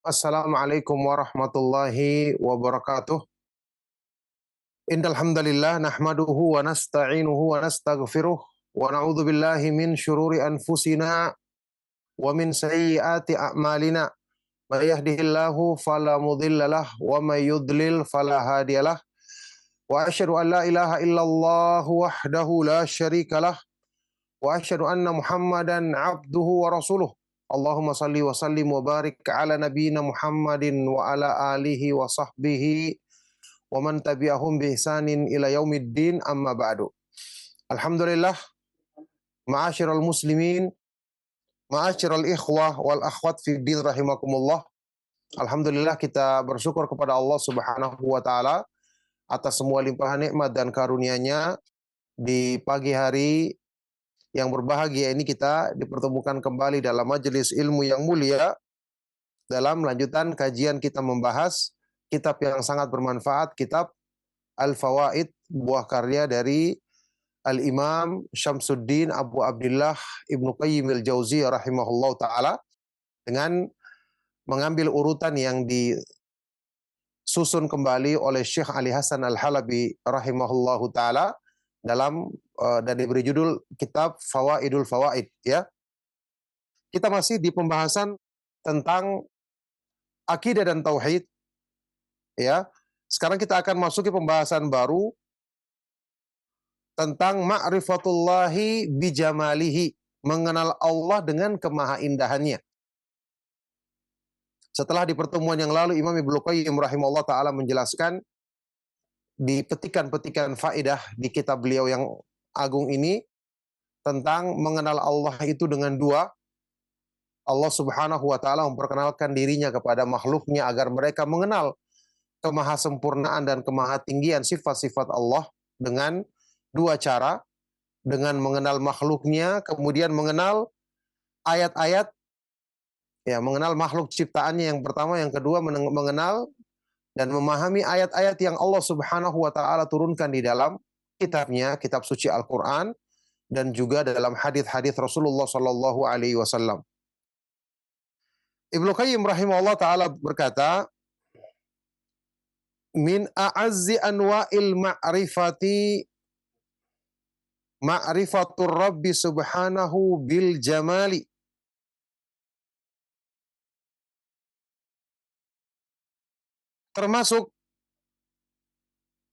Assalamualaikum warahmatullahi wabarakatuh. Innal hamdalillah nahmaduhu wa nasta'inuhu wa nastaghfiruh wa na'udzu billahi min syururi anfusina wa min sayyiati a'malina. May yahdihillahu fala mudhillalah wa may yudlil fala hadiyalah. Wa asyhadu an la ilaha illallah wahdahu la syarikalah wa asyhadu anna Muhammadan abduhu wa rasuluh. Allahumma salli wa sallim wa barik ala nabiyyina Muhammadin wa ala alihi wa sahbihi wa man tabi'ahum bi ihsanin ila yaumiddin amma ba'du. Alhamdulillah, ma'asyiral muslimin, ma'asyiral ikhwah wal akhwat fi din rahimakumullah. Alhamdulillah kita bersyukur kepada Allah Subhanahu wa taala atas semua limpahan nikmat dan karunia-Nya. Di pagi hari yang berbahagia ini kita dipertemukan kembali dalam majelis ilmu yang mulia dalam lanjutan kajian kita membahas kitab yang sangat bermanfaat, kitab Al-Fawaid, buah karya dari Al-Imam Syamsuddin Abu Abdullah Ibnu Qayyim al-Jauziyah rahimahullah ta'ala, dengan mengambil urutan yang disusun kembali oleh Syekh Ali Hasan Al-Halabi rahimahullah ta'ala dalam dan diberi judul kitab Fawaidul Fawaid, ya. Kita masih di pembahasan tentang akidah dan tauhid, ya. Sekarang kita akan masuki pembahasan baru tentang ma'rifatullahi bijamalihi, mengenal Allah dengan kemahaindahannya. Setelah di pertemuan yang lalu Imam Ibnu Qayyim rahimahullah ta'ala menjelaskan di petikan-petikan faedah di kitab beliau yang agung ini tentang mengenal Allah itu dengan dua. Allah Subhanahu wa ta'ala memperkenalkan dirinya kepada makhluknya agar mereka mengenal kemahasempurnaan dan kemahatinggian sifat-sifat Allah dengan dua cara, dengan mengenal makhluknya, kemudian mengenal ayat-ayat, ya, mengenal makhluk ciptaannya yang pertama, yang kedua mengenal dan memahami ayat-ayat yang Allah Subhanahu wa ta'ala turunkan di dalam kitabnya, kitab suci Al-Quran, dan juga dalam hadis-hadis Rasulullah Sallallahu Alaihi Wasallam. Ibnu Qayyim rahimahullah ta'ala berkata, min a'azzi anwa'il ma'rifati ma'rifatur Rabbi subhanahu bil jamali. Termasuk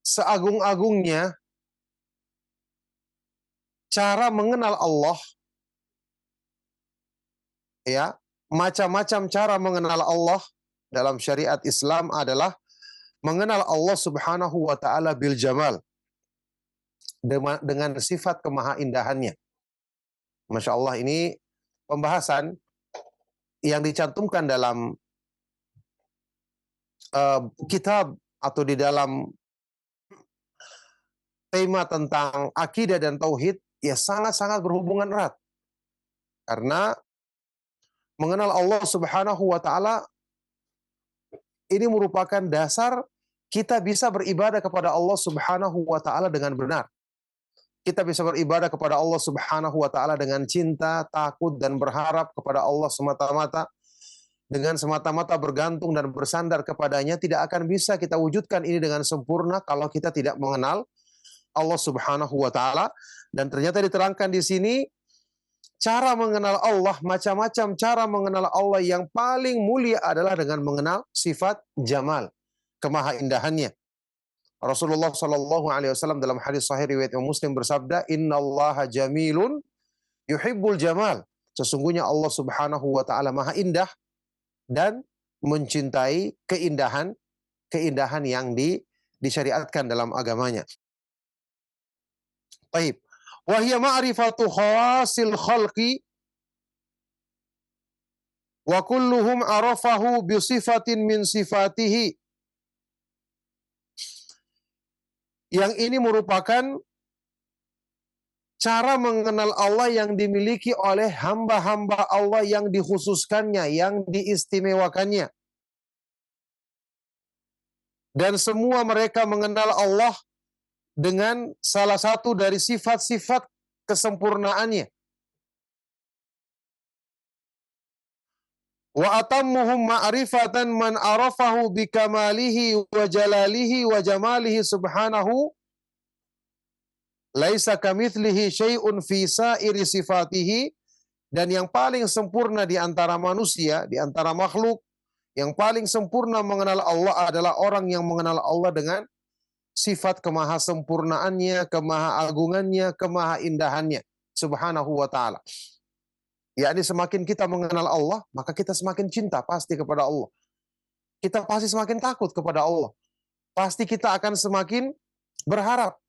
seagung-agungnya cara mengenal Allah, ya, macam-macam cara mengenal Allah dalam syariat Islam adalah mengenal Allah Subhanahu wa ta'ala bil jamal, dengan sifat kemahaindahannya. Masya Allah, ini pembahasan yang dicantumkan dalam kitab atau di dalam tema tentang akidah dan tauhid, ya sangat-sangat berhubungan erat. Karena mengenal Allah Subhanahu wa ta'ala ini merupakan dasar kita bisa beribadah kepada Allah Subhanahu wa ta'ala dengan benar. Kita bisa beribadah kepada Allah Subhanahu wa ta'ala dengan cinta, takut, dan berharap kepada Allah semata-mata. Dengan semata-mata bergantung dan bersandar kepadanya. Tidak akan bisa kita wujudkan ini dengan sempurna kalau kita tidak mengenal Allah Subhanahu wa ta'ala. Dan ternyata diterangkan di sini cara mengenal Allah, macam-macam cara mengenal Allah. Yang paling mulia adalah dengan mengenal sifat jamal, kemahaindahannya. Rasulullah Sallallahu Alaihi Wasallam dalam hadis sahih riwayat Muslim bersabda, Innallaha jamilun yuhibbul jamal. Sesungguhnya Allah Subhanahu wa ta'ala maha indah dan mencintai keindahan yang disyariatkan dalam agamanya. Baik. Wa hiya ma'rifatu khawasil khalqi wa kulluhum arafahu bi sifatin min sifatihi. Yang ini merupakan cara mengenal Allah yang dimiliki oleh hamba-hamba Allah yang dikhususkannya, yang diistimewakannya. Dan semua mereka mengenal Allah dengan salah satu dari sifat-sifat kesempurnaannya. Wa atammuhum ma'rifatan man arafahu bikamalihi wa jalalihi wa jamalihi subhanahu laisa kamitslihi syai'un fi sa'iri sifatihi. Dan yang paling sempurna di antara manusia, di antara makhluk, yang paling sempurna mengenal Allah adalah orang yang mengenal Allah dengan sifat kemahasempurnaannya, kemahaagungannya, kemahaindahannya subhanahu wa ta'ala. Yakni semakin kita mengenal Allah, maka kita semakin cinta pasti kepada Allah. Kita pasti semakin takut kepada Allah. Pasti kita akan semakin berharap.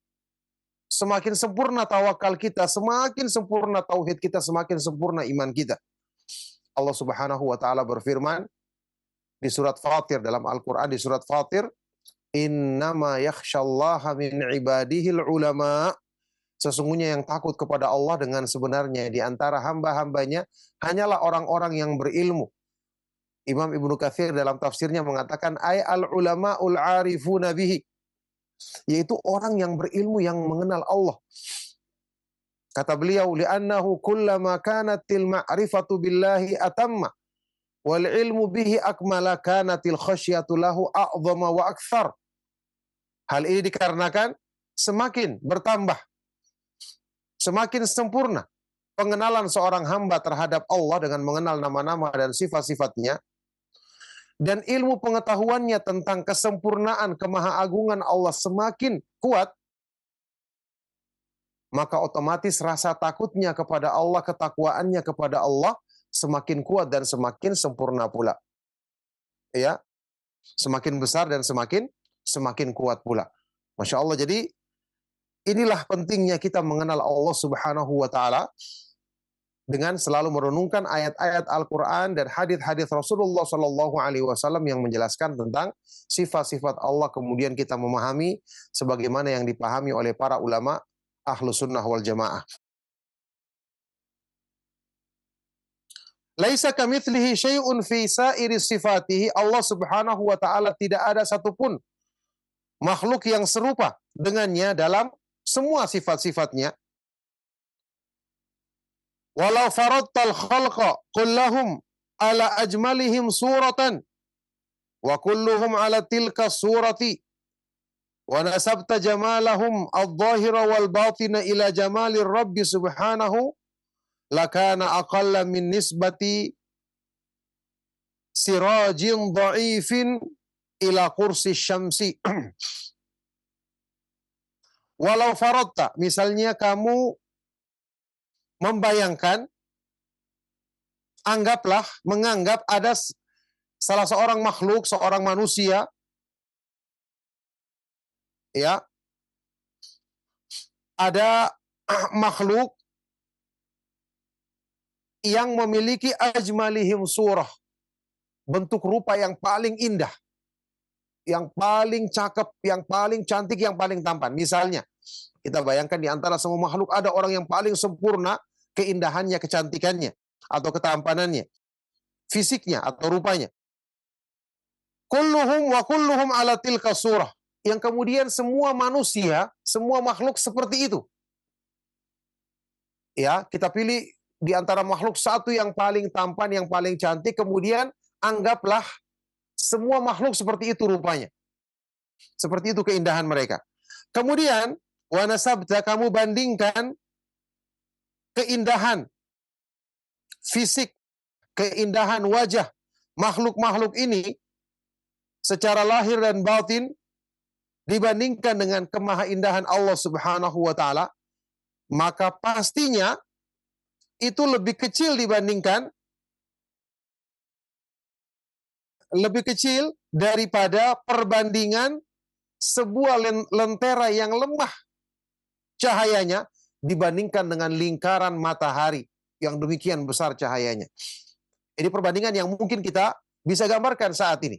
Semakin sempurna tawakal kita, semakin sempurna tauhid kita, semakin sempurna iman kita. Allah Subhanahu wa taala berfirman di surat Fatir, dalam Al-Qur'an di surat Fatir, "Innama yakhsyallaha min ibadihil ulama." Sesungguhnya yang takut kepada Allah dengan sebenarnya di antara hamba-hambanya hanyalah orang-orang yang berilmu. Imam Ibnu Katsir dalam tafsirnya mengatakan ay al-ulama'ul 'arifuna bihi, yaitu orang yang berilmu yang mengenal Allah. Kata beliau, li'annahu kullama kanatil ma'rifatu billahi atamma wal ilmu bihi akmala kanatil khasyatu lahu a'zama wa akthar. Hal ini dikarenakan semakin bertambah, semakin sempurna pengenalan seorang hamba terhadap Allah dengan mengenal nama-nama dan sifat-sifatnya, dan ilmu pengetahuannya tentang kesempurnaan kemahaagungan Allah semakin kuat, maka otomatis rasa takutnya kepada Allah, ketakwaannya kepada Allah semakin kuat dan semakin sempurna pula. Ya, semakin besar dan semakin kuat pula. Masya Allah, jadi inilah pentingnya kita mengenal Allah Subhanahu wa ta'ala dengan selalu merenungkan ayat-ayat Al-Quran dan hadis-hadis Rasulullah Sallallahu Alaihi Wasallam yang menjelaskan tentang sifat-sifat Allah. Kemudian kita memahami sebagaimana yang dipahami oleh para ulama ahlu sunnah wal jamaah. Laisa kamitslihi syai'un fi sa'iri sifatihi. Allah Subhanahu wa ta'ala tidak ada satupun makhluk yang serupa dengannya dalam semua sifat-sifatnya. Walau faradtal khalqa kullahum ala ajmalihim suratan wa kulluhum ala tilka surati wa nasabta jamalahum adh-dhahira wal batina ila jamalir rabbi subhanahu lakana aqalla min nisbati sirajin dha'ifin ila kursi syamsi. Walau faradta, misalnya kamu membayangkan, menganggap ada salah seorang makhluk, seorang manusia, ya, ada makhluk yang memiliki ajmalihim surah, bentuk rupa yang paling indah, yang paling cakep, yang paling cantik, yang paling tampan. Misalnya, kita bayangkan di antara semua makhluk ada orang yang paling sempurna keindahannya, kecantikannya, atau ketampanannya, fisiknya atau rupanya. Kulluhum ala tilka surah. Yang kemudian semua manusia, semua makhluk seperti itu. Ya, kita pilih di antara makhluk satu yang paling tampan, yang paling cantik, kemudian anggaplah semua makhluk seperti itu rupanya. Seperti itu keindahan mereka. Kemudian, wa nasabta, kamu bandingkan keindahan fisik, keindahan wajah makhluk-makhluk ini secara lahir dan batin dibandingkan dengan kemahaindahan Allah Subhanahu wa ta'ala, maka pastinya itu lebih kecil daripada perbandingan sebuah lentera yang lemah cahayanya dibandingkan dengan lingkaran matahari yang demikian besar cahayanya. Ini perbandingan yang mungkin kita bisa gambarkan saat ini.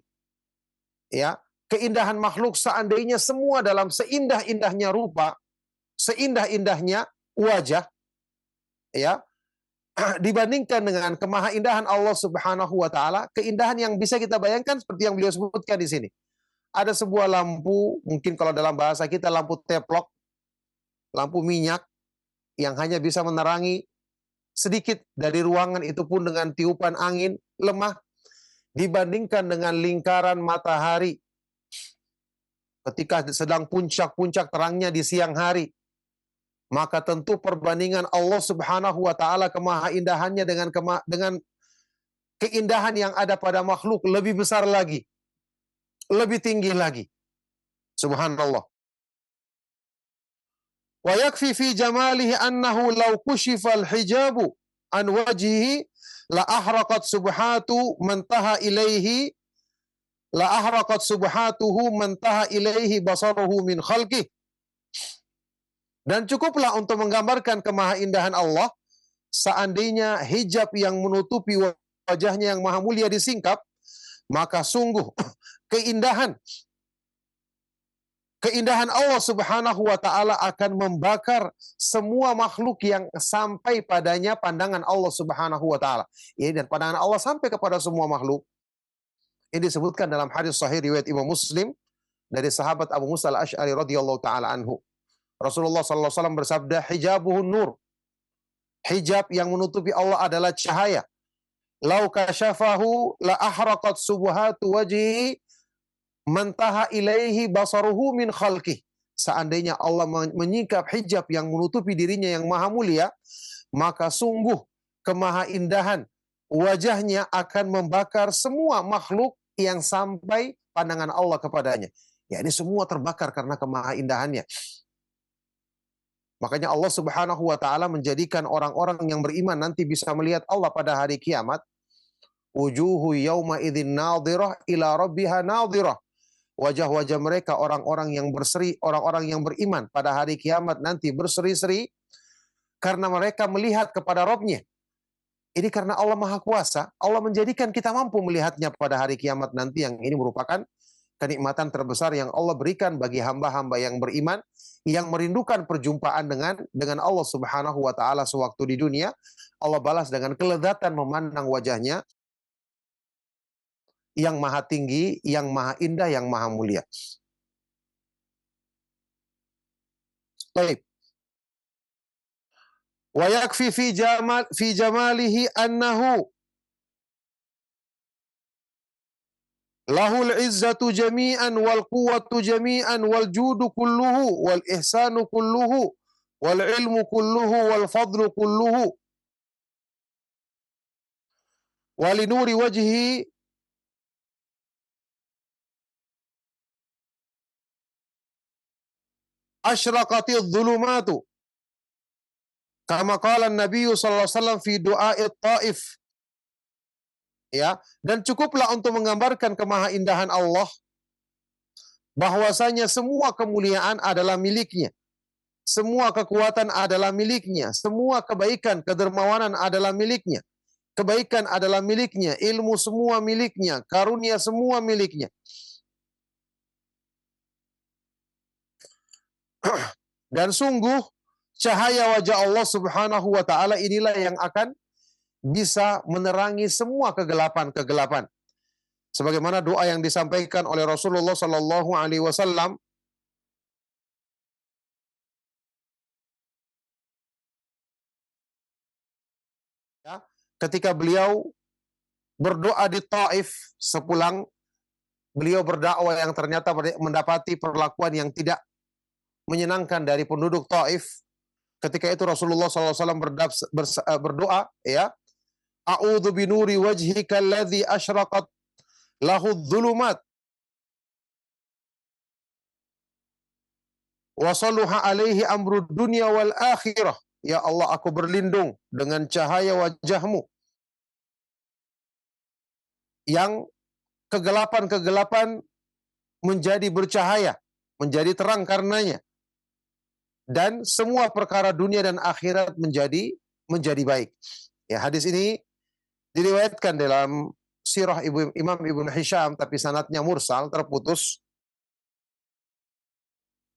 Ya, keindahan makhluk seandainya semua dalam seindah-indahnya rupa, seindah-indahnya wajah, ya, dibandingkan dengan kemahaindahan Allah Subhanahu wa ta'ala, keindahan yang bisa kita bayangkan seperti yang beliau sebutkan di sini. Ada sebuah lampu, mungkin kalau dalam bahasa kita lampu teplok, lampu minyak, yang hanya bisa menerangi sedikit dari ruangan, itu pun dengan tiupan angin lemah. dibandingkan dengan lingkaran matahari ketika sedang puncak-puncak terangnya di siang hari, maka tentu perbandingan Allah Subhanahu wa taala kemahaindahannya dengan keindahan yang ada pada makhluk lebih besar lagi, lebih tinggi lagi. Subhanallah. Wa yakfi fi jamalihi annahu law kushifa al-hijabu an wajhihi la ahraqat subhatu mantaha ilaihi la ahraqat subhatuhu mantaha ilaihi basaruhu min khalqih. Dan cukuplah untuk menggambarkan kemahaindahan Allah, seandainya hijab yang menutupi wajahnya yang maha mulia disingkap, maka sungguh keindahan Allah Subhanahu wa taala akan membakar semua makhluk yang sampai padanya pandangan Allah Subhanahu wa taala. Dan pandangan Allah sampai kepada semua makhluk. Ini disebutkan dalam hadis sahih riwayat Imam Muslim dari sahabat Abu Musa al-Asy'ari radhiyallahu taala anhu. Rasulullah sallallahu alaihi wasallam bersabda, hijabuhun nur. Hijab yang menutupi Allah adalah cahaya. Lau kasyafahu la ahraqat subhatu wajhi mantaha ilaihi basaruhu min khalqih. Seandainya Allah menyingkap hijab yang menutupi dirinya yang maha mulia, maka sungguh kemahaindahan wajahnya akan membakar semua makhluk yang sampai pandangan Allah kepadanya. Ya, ini semua terbakar karena kemahaindahannya. Makanya Allah Subhanahu wa taala menjadikan orang-orang yang beriman nanti bisa melihat Allah pada hari kiamat. Wujuhu yauma idzin nadhirah ila rabbiha nadhirah. Wajah-wajah mereka orang-orang yang berseri, orang-orang yang beriman pada hari kiamat nanti berseri-seri karena mereka melihat kepada Rabb-Nya. Ini karena Allah Maha Kuasa, Allah menjadikan kita mampu melihatnya pada hari kiamat nanti, yang ini merupakan kenikmatan terbesar yang Allah berikan bagi hamba-hamba yang beriman, yang merindukan perjumpaan dengan Allah Subhanahu wa taala sewaktu di dunia. Allah balas dengan kelezatan memandang wajahnya yang maha tinggi, yang maha indah, yang maha mulia. Baik. Wa yakfi fi jamalihi annahu lahul izzatu jami'an wal quwwatu jami'an wal judu kulluhu wal ihsanu kulluhu wal ilmu kulluhu wal fadlu kulluhu wa linuri wajhi asyraqatidh dhulumatu kama qala Nabi sallallahu alaihi wasallam fi du'a'it Taif. Ya, dan cukuplah untuk menggambarkan kemahaindahan Allah bahwasanya semua kemuliaan adalah miliknya. Semua kekuatan adalah miliknya, semua kebaikan, kedermawanan adalah miliknya. Kebaikan adalah miliknya, ilmu semua miliknya, karunia semua miliknya. Dan sungguh cahaya wajah Allah Subhanahu wa taala inilah yang akan bisa menerangi semua kegelapan-kegelapan. Sebagaimana doa yang disampaikan oleh Rasulullah sallallahu alaihi wasallam ya, ketika beliau berdoa di Taif sepulang beliau berdakwah yang ternyata mendapati perlakuan yang tidak menyenangkan dari penduduk Taif. Ketika itu Rasulullah SAW berdoa, ya, A'udzu binuri wajhika alladzi asyraqat lahu dhulumat wa saluha alaihi amru dunya wal akhirah. Ya Allah, aku berlindung dengan cahaya wajahmu yang kegelapan-kegelapan menjadi bercahaya, menjadi terang karenanya. Dan semua perkara dunia dan akhirat menjadi baik. Ya, hadis ini diriwayatkan dalam sirah Imam Ibnu Hisham, tapi sanadnya mursal, terputus.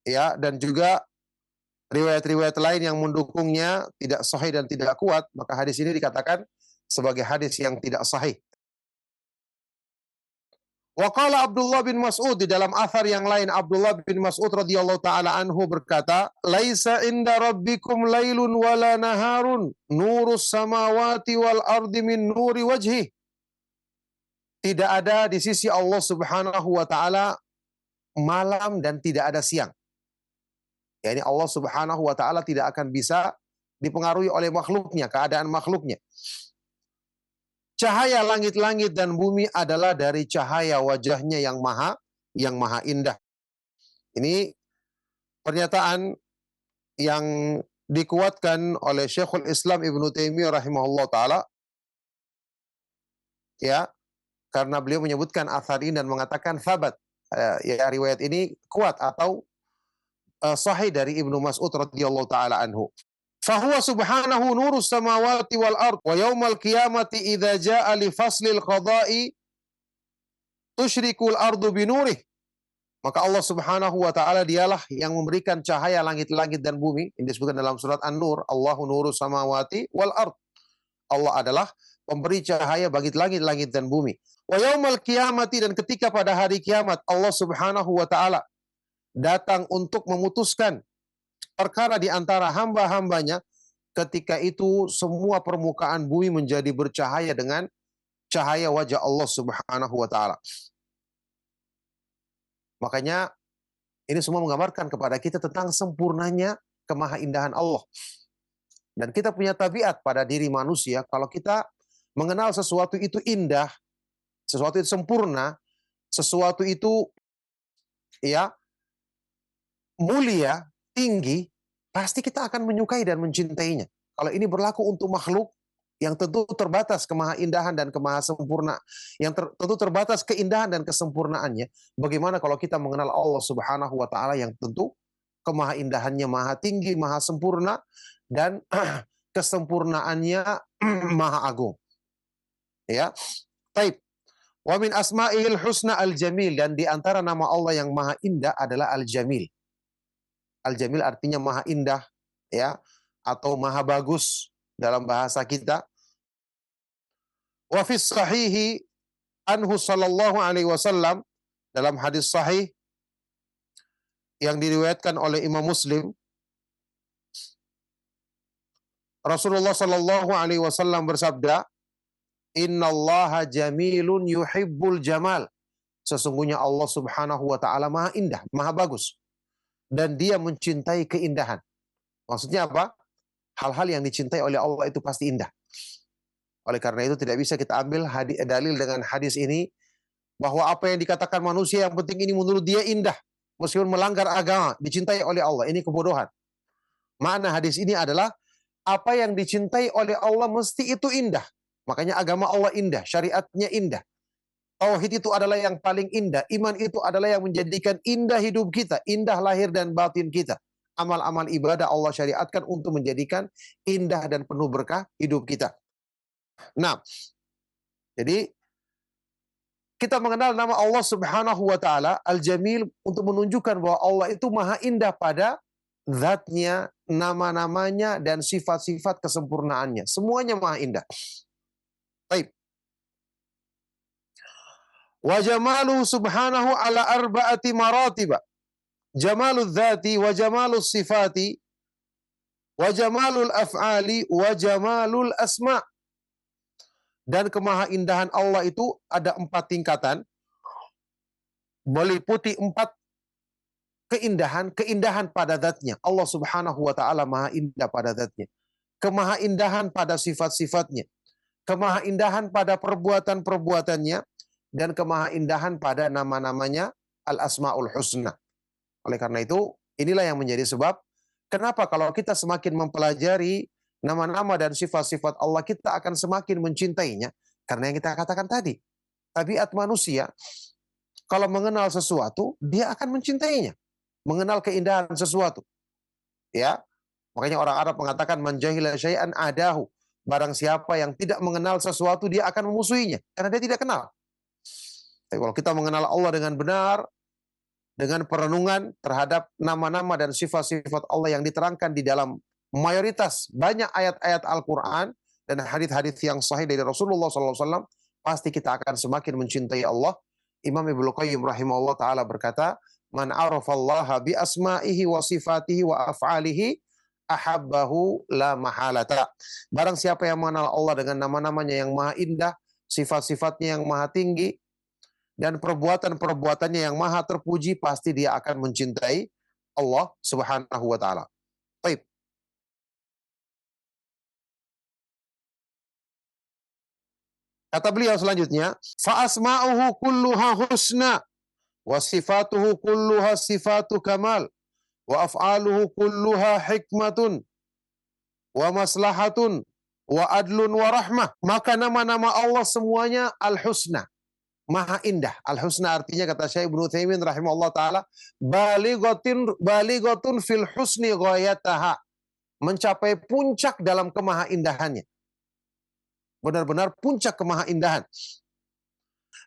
Ya, dan juga riwayat-riwayat lain yang mendukungnya tidak sahih dan tidak kuat, maka hadis ini dikatakan sebagai hadis yang tidak sahih. Wa qala Abdullah bin Mas'ud, di dalam athar yang lain Abdullah bin Mas'ud radhiyallahu taala anhu berkata, "Laisa inda rabbikum lailun wala naharun, nurus samawati wal ardi min nuri wajhi." Tidak ada di sisi Allah Subhanahu wa taala malam dan tidak ada siang. Ya, ini Allah Subhanahu wa taala tidak akan bisa dipengaruhi oleh makhluknya, keadaan makhluknya. Cahaya langit-langit dan bumi adalah dari cahaya wajahnya yang maha indah. Ini pernyataan yang dikuatkan oleh Syekhul Islam Ibnu Taimiyah rahimahullah taala, ya, karena beliau menyebutkan athar ini dan mengatakan sabat, ya, riwayat ini kuat atau sahih dari Ibnu Mas'ud radhiyallahu taala anhu. Fahuwa subhanahu nurus samawati wal ard wa yaumal qiyamati idza jaa li faslil qada'i tusyrikul ardu binurih. Maka Allah Subhanahu wa taala dialah yang memberikan cahaya langit-langit dan bumi. Ini disebutkan dalam surat An-Nur, Allahu nurus samawati wal ard. Allah adalah pemberi cahaya bagi langit-langit dan bumi. Wa yaumal qiyamati, dan ketika pada hari kiamat Allah Subhanahu wa taala datang untuk memutuskan perkara di antara hamba-hambanya, ketika itu semua permukaan bumi menjadi bercahaya dengan cahaya wajah Allah Subhanahu wa taala. Makanya ini semua menggambarkan kepada kita tentang sempurnanya kemahaindahan Allah. Dan kita punya tabiat pada diri manusia, kalau kita mengenal sesuatu itu indah, sesuatu itu sempurna, sesuatu itu ya mulia, tinggi, pasti kita akan menyukai dan mencintainya. Kalau ini berlaku untuk makhluk yang tentu terbatas kemahaindahan dan kemahasempurna, yang tentu terbatas keindahan dan kesempurnaannya. Bagaimana kalau kita mengenal Allah Subhanahu wa taala yang tentu kemahaindahannya maha tinggi, maha sempurna, dan kesempurnaannya maha agung. Ya. Baik. Wa min asma'il husna al-jamil, dan di antara nama Allah yang maha indah adalah al-jamil. Al-jamil artinya maha indah, ya, atau maha bagus dalam bahasa kita. Wa fis sahihi anhu sallallahu alaihi wasallam, dalam hadis sahih yang diriwayatkan oleh Imam Muslim, Rasulullah sallallahu alaihi wasallam bersabda, "Innallaha jamilun yuhibbul jamal." Sesungguhnya Allah Subhanahu wa taala maha indah, maha bagus, dan Dia mencintai keindahan. Maksudnya apa? Hal-hal yang dicintai oleh Allah itu pasti indah. Oleh karena itu tidak bisa kita ambil dalil dengan hadis ini bahwa apa yang dikatakan manusia yang penting ini menurut dia indah, meskipun melanggar agama, dicintai oleh Allah. Ini kebodohan. Makna hadis ini adalah apa yang dicintai oleh Allah mesti itu indah. Makanya agama Allah indah, syariatnya indah. Tauhid itu adalah yang paling indah. Iman itu adalah yang menjadikan indah hidup kita, indah lahir dan batin kita. Amal-amal ibadah Allah syariatkan untuk menjadikan indah dan penuh berkah hidup kita. Nah, jadi kita mengenal nama Allah Subhanahu wa taala Al-Jamil untuk menunjukkan bahwa Allah itu maha indah pada zatnya, nama-namanya, dan sifat-sifat kesempurnaannya. Semuanya maha indah. Baik. Wa jamalu subhanahu ala arba'ati maratiba. Jamalul dzati wa jamalus sifati wa jamalul af'ali wa jamalul asma'. Dan kemahaindahan Allah itu ada 4 tingkatan, meliputi 4 keindahan pada zatnya. Allah Subhanahu wa taala maha indah pada zatnya. Kemahaindahan pada sifat-sifatnya. Kemahaindahan pada perbuatan-perbuatannya, dan kemahaindahan pada nama-namanya al-asmaul husna. Oleh karena itu, inilah yang menjadi sebab kenapa kalau kita semakin mempelajari nama-nama dan sifat-sifat Allah, kita akan semakin mencintainya. Karena yang kita katakan tadi, tabiat manusia, kalau mengenal sesuatu, dia akan mencintainya. Mengenal keindahan sesuatu. Ya, makanya orang Arab mengatakan, man jahila syai'an adahu. Barang siapa yang tidak mengenal sesuatu, dia akan memusuhinya. Karena dia tidak kenal. Tapi kalau kita mengenal Allah dengan benar, dengan perenungan terhadap nama-nama dan sifat-sifat Allah yang diterangkan di dalam mayoritas banyak ayat-ayat Al-Quran dan hadis-hadis yang sahih dari Rasulullah SAW, pasti kita akan semakin mencintai Allah. Imam Ibnu Qayyim rahimahullah ta'ala berkata, man arafallaha bi asma'ihi wa sifatihi wa af'alihi ahabbahu la mahalata. Barang siapa yang mengenal Allah dengan nama-namanya yang maha indah, sifat-sifatnya yang maha tinggi, dan perbuatan-perbuatannya yang maha terpuji, pasti dia akan mencintai Allah Subhanahu wa taala. Baik. Kata beliau selanjutnya, fa asma'uhu kulluha husna wa sifatuhu kulluha sifatu kamal wa af'aluhu kulluha hikmatun wa maslahatun wa adlun wa rahmah. Maka nama-nama Allah semuanya al-husna, maha indah. Al-husna artinya, kata Syekh Ibnu Utsaimin rahimahullah taala, balighatun fil husni ghayataha, mencapai puncak dalam kemaha indahannya. Benar-benar puncak kemaha indahan.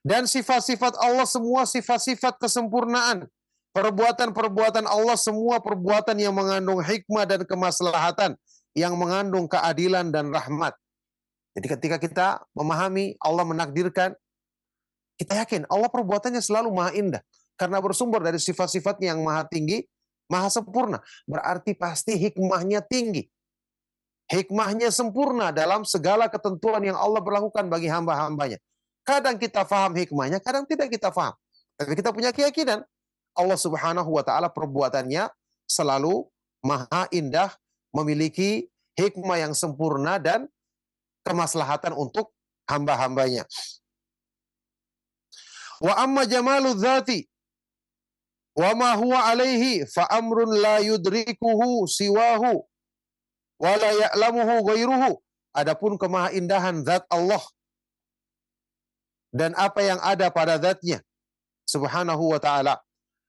Dan sifat-sifat Allah semua sifat-sifat kesempurnaan. Perbuatan-perbuatan Allah semua perbuatan yang mengandung hikmah dan kemaslahatan, yang mengandung keadilan dan rahmat. Jadi ketika kita memahami Allah menakdirkan, kita yakin Allah perbuatannya selalu maha indah. Karena bersumber dari sifat-sifatnya yang maha tinggi, maha sempurna. Berarti pasti hikmahnya tinggi. Hikmahnya sempurna dalam segala ketentuan yang Allah berlakukan bagi hamba-hambanya. Kadang kita faham hikmahnya, kadang tidak kita faham. Tapi kita punya keyakinan Allah Subhanahu wa taala perbuatannya selalu maha indah, memiliki hikmah yang sempurna dan kemaslahatan untuk hamba-hambanya. Wa amma jamalu dzati wa ma huwa alaihi fa amrun la yudrikuhu siwahu wa la ya'lamuhu ghairuhu. Adapun kemahaindahan zat Allah dan apa yang ada pada zatnya Subhanahu wa ta'ala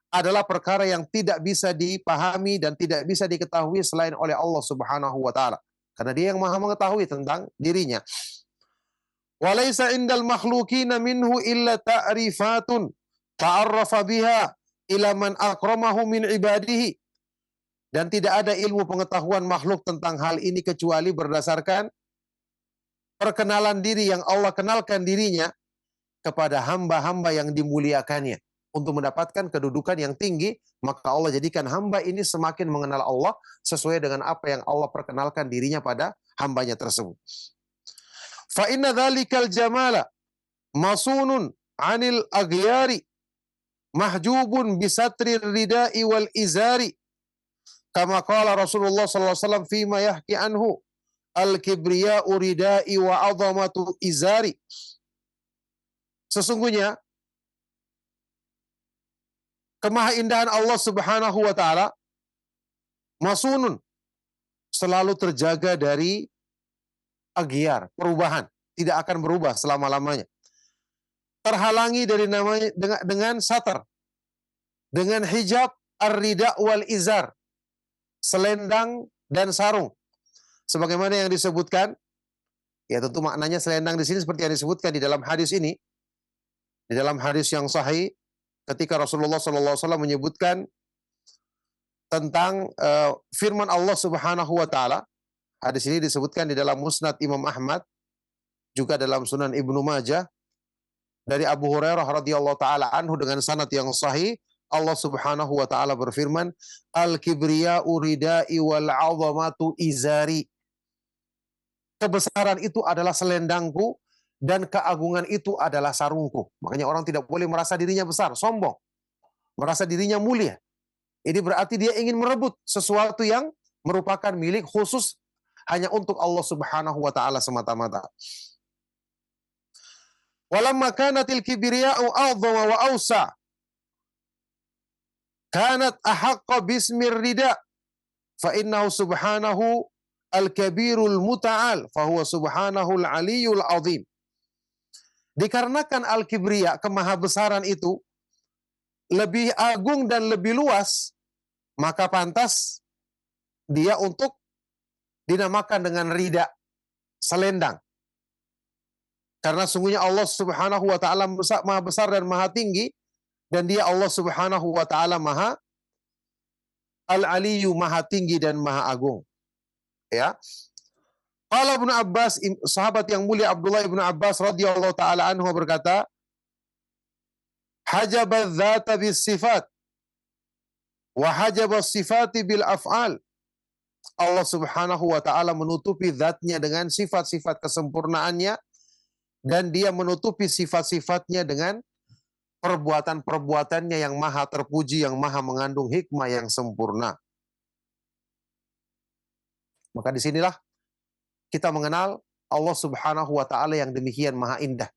adalah perkara yang tidak bisa dipahami dan tidak bisa diketahui selain oleh Allah Subhanahu wa ta'ala. Karena dia yang maha mengetahui tentang dirinya. Walaysa indal makhlukina minhu illa ta'rifatun ta'arrafa biha ila man akramahu min ibadihi. Dan tidak ada ilmu pengetahuan makhluk tentang hal ini kecuali berdasarkan perkenalan diri yang Allah kenalkan dirinya kepada hamba-hamba yang dimuliakannya. Untuk mendapatkan kedudukan yang tinggi, maka Allah jadikan hamba ini semakin mengenal Allah sesuai dengan apa yang Allah perkenalkan dirinya pada hambanya tersebut. Fa inna dhalikal jamala masunun anil aghyari mahjubun bisatrir ridai wal izari. Kama qala Rasulullah sallallahu alaihi wasallam fima yahki anhu al-kibriya'u ridai wa 'azamatu izari. Sesungguhnya kemahaindahan Allah Subhanahu wa taala masunun, selalu terjaga dari aghyar, perubahan, tidak akan berubah selama-lamanya. Terhalangi dari namanya dengan satar, dengan hijab ar-rida wal izar, selendang dan sarung. Sebagaimana yang disebutkan, ya tentu maknanya selendang di sini seperti yang disebutkan di dalam hadis ini. Di dalam hadis yang sahih, ketika Rasulullah SAW menyebutkan tentang firman Allah Subhanahu wa taala, hadis ini disebutkan di dalam Musnad Imam Ahmad, juga dalam Sunan Ibnu Majah, dari Abu Hurairah radhiyallahu taala anhu dengan sanad yang sahih, Allah Subhanahu wa taala berfirman, "Al-kibriya'u ridai wal 'azamatu izari." Kebesaran itu adalah selendangku dan keagungan itu adalah sarungku. Makanya orang tidak boleh merasa dirinya besar, sombong, merasa dirinya mulia. Ini berarti dia ingin merebut sesuatu yang merupakan milik khusus hanya untuk Allah Subhanahu wa taala semata-mata. Walamma kanatil kibriya'u a'dhama wa awsa, kanat ahaqqa bismir rida, fa innahu subhanahu al-kabirul muta'al, fa huwa subhanahu al-aliyul azim. Dikarenakan al-kibriya, kemahabesaran itu lebih agung dan lebih luas, maka pantas dia untuk dinamakan dengan rida, selendang. Karena sungguhnya Allah Subhanahu wa taala maha besar dan maha tinggi, dan dia Allah Subhanahu wa taala maha al-aliyu, maha tinggi dan maha agung. Ya. Qala Ibnu Abbas, sahabat yang mulia Abdullah Ibnu Abbas radhiyallahu taala anhu berkata, hajaba dzata bis sifat wa hajaba sifati bil af'al. Allah Subhanahu wa taala menutupi zatnya dengan sifat-sifat kesempurnaannya dan dia menutupi sifat-sifatnya dengan perbuatan-perbuatannya yang maha terpuji, yang maha mengandung hikmah yang sempurna. Maka disinilah kita mengenal Allah Subhanahu wa Ta'ala yang demikian maha indah.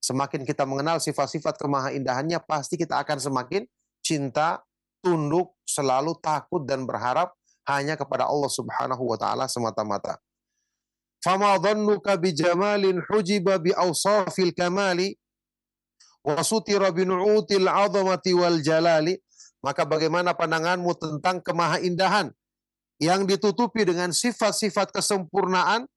Semakin kita mengenal sifat-sifat kemahaindahannya, pasti kita akan semakin cinta, tunduk, selalu takut dan berharap hanya kepada Allah Subhanahu wa Ta'ala semata-mata. Fama dhannuka bijamalin hujiba bi awsafil kamali wa sutira bi nu'util 'azamati wal jalali. Maka bagaimana pandanganmu tentang kemahaindahan yang ditutupi dengan sifat-sifat kesempurnaan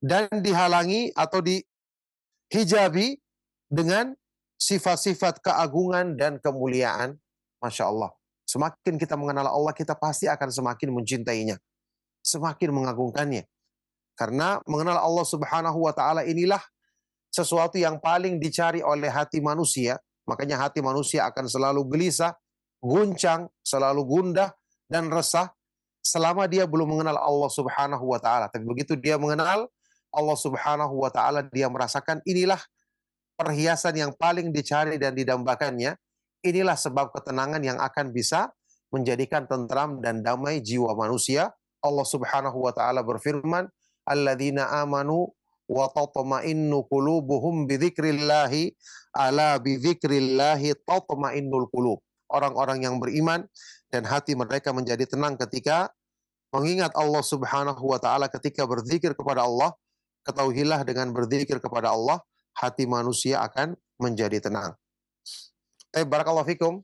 dan dihalangi atau dihijabi dengan sifat-sifat keagungan dan kemuliaan. Masya Allah. Semakin kita mengenal Allah, kita pasti akan semakin mencintainya, semakin mengagungkannya. Karena mengenal Allah Subhanahu wa Ta'ala inilah sesuatu yang paling dicari oleh hati manusia. Makanya hati manusia akan selalu gelisah, guncang, selalu gundah dan resah selama dia belum mengenal Allah Subhanahu wa Ta'ala. Tapi begitu dia mengenal Allah Subhanahu wa Ta'ala, dia merasakan inilah perhiasan yang paling dicari dan didambakannya. Inilah sebab ketenangan yang akan bisa menjadikan tentram dan damai jiwa manusia. Allah Subhanahu wa Ta'ala berfirman, alladzina amanu wa tatma'innu qulubuhum bidzikrillahi ala bidzikrillahi tatma'innul qulub. Orang-orang yang beriman dan hati mereka menjadi tenang ketika mengingat Allah Subhanahu wa Ta'ala, ketika berzikir kepada Allah. Ketahuilah dengan berzikir kepada Allah, hati manusia akan menjadi tenang. Barakallahu fikum.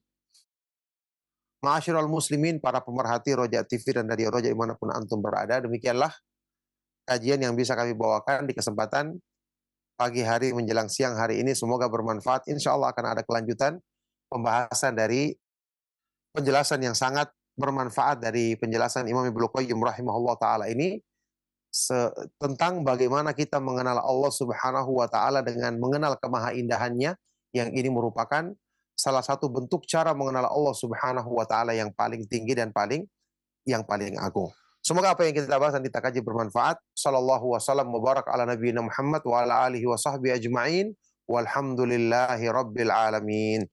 Ma'asyiral muslimin, para pemerhati Roja TV dan Radio Roja dimanapun antum berada, demikianlah kajian yang bisa kami bawakan di kesempatan pagi hari menjelang siang hari ini. Semoga bermanfaat. Insya Allah akan ada kelanjutan pembahasan dari penjelasan yang sangat bermanfaat dari penjelasan Imam Ibnu Qayyim rahimahullah ta'ala ini tentang bagaimana kita mengenal Allah Subhanahu wa Ta'ala dengan mengenal kemahaindahannya, yang ini merupakan salah satu bentuk cara mengenal Allah Subhanahu wa Ta'ala yang paling tinggi dan yang paling agung. Semoga apa yang kita bahas dan kita kaji bermanfaat. Sallallahu wasallam mubarak ala nabiyina Muhammad wa ala alihi wa sahbihi ajma'in. Walhamdulillahi rabbil alamin.